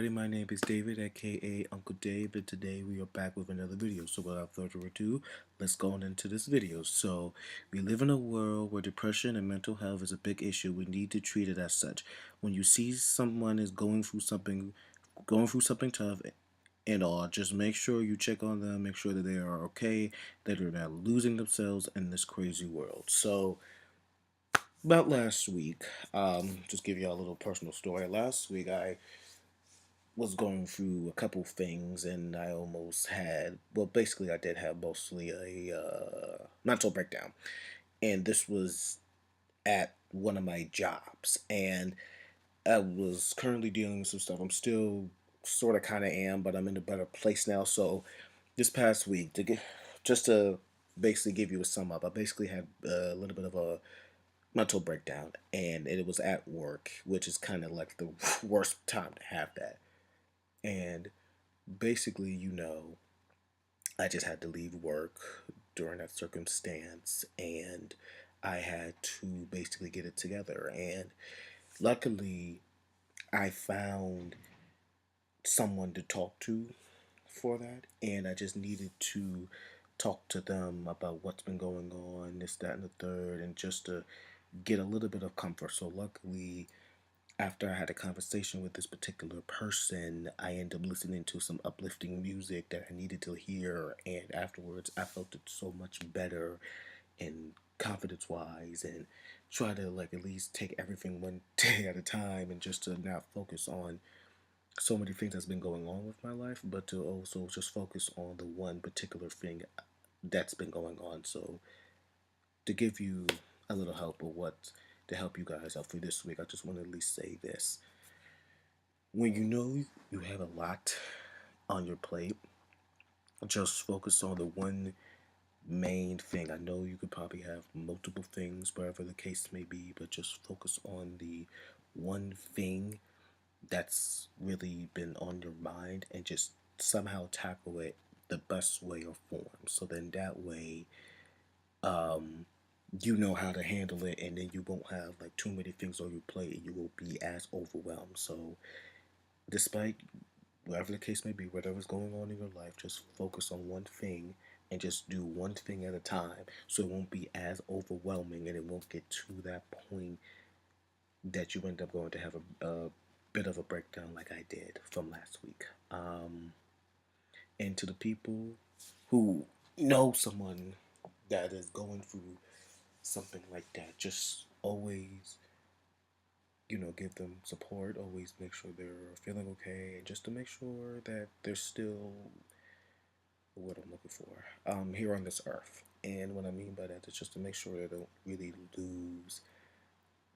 everybody, my name is David, aka Uncle Dave, and today we are back with another video. So without further ado, let's go on into this video. So, we live in a world where depression and mental health is a big issue. We need to treat it as such. When you see someone is going through something tough and all, just make sure you check on them, make sure that they are okay, that they're not losing themselves in this crazy world. So, about last week, just give you all a little personal story. Last week, I was going through a couple things and I almost had, well, basically, I did have mostly a mental breakdown. And this was at one of my jobs. And I was currently dealing with some stuff. I'm still sort of kind of am, but I'm in a better place now. So this past week, just to basically give you a sum up, I basically had a little bit of a mental breakdown, and it was at work, which is kind of like the worst time to have that. And basically, I just had to leave work during that circumstance and I had to basically get it together. And luckily, I found someone to talk to for that, and I just needed to talk to them about what's been going on, this, that, and the third, and just to get a little bit of comfort. So, luckily, after I had a conversation with this particular person, I ended up listening to some uplifting music that I needed to hear, and afterwards I felt it so much better and confidence wise, and try to like at least take everything one day at a time and just to not focus on so many things that's been going on with my life, but to also just focus on the one particular thing that's been going on. So to give you a little help of what to help you guys out for this week, I just want to at least say this. When you know you have a lot on your plate, just focus on the one main thing. I know you could probably have multiple things, wherever the case may be, but just focus on the one thing that's really been on your mind and just somehow tackle it the best way or form. So then that way, um, you know how to handle it, and then you won't have like too many things on your plate, and you won't be as overwhelmed. So, despite whatever the case may be, whatever's going on in your life, just focus on one thing and just do one thing at a time so it won't be as overwhelming and it won't get to that point that you end up going to have a bit of a breakdown like I did from last week. And to the people who know someone that is going through something like that, just always, give them support, always make sure they're feeling okay, and just to make sure that they're still what I'm looking for here on this earth. And what I mean by that is just to make sure they don't really lose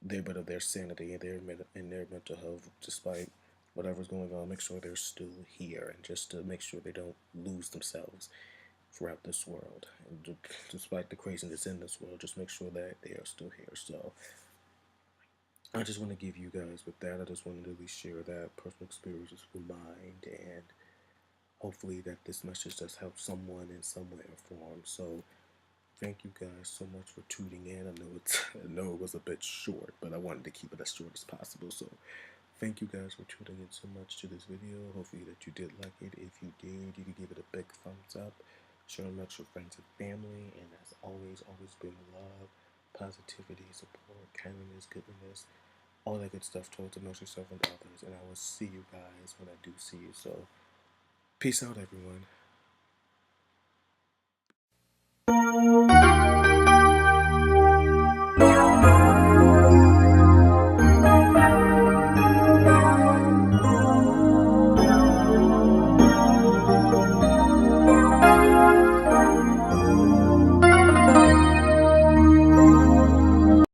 their bit of their sanity and their mental health, despite whatever's going on. Make sure they're still here, and just to make sure they don't lose themselves throughout this world. And despite the craziness in this world, just make sure that they are still here. So I just want to give you guys with that. I just wanted to at least share that personal experiences with mine, and hopefully that this message does help someone in some way or form. So thank you guys so much for tuning in. I know it was a bit short, but I wanted to keep it as short as possible. So thank you guys for tuning in so much to this video. Hopefully that you did like it. If you did, you could give it a big thumbs up. Share it amongst your friends and family. And as always, always bring love, positivity, support, kindness, goodness, all that good stuff towards amongst yourself and others. And I will see you guys when I do see you. So peace out, everyone.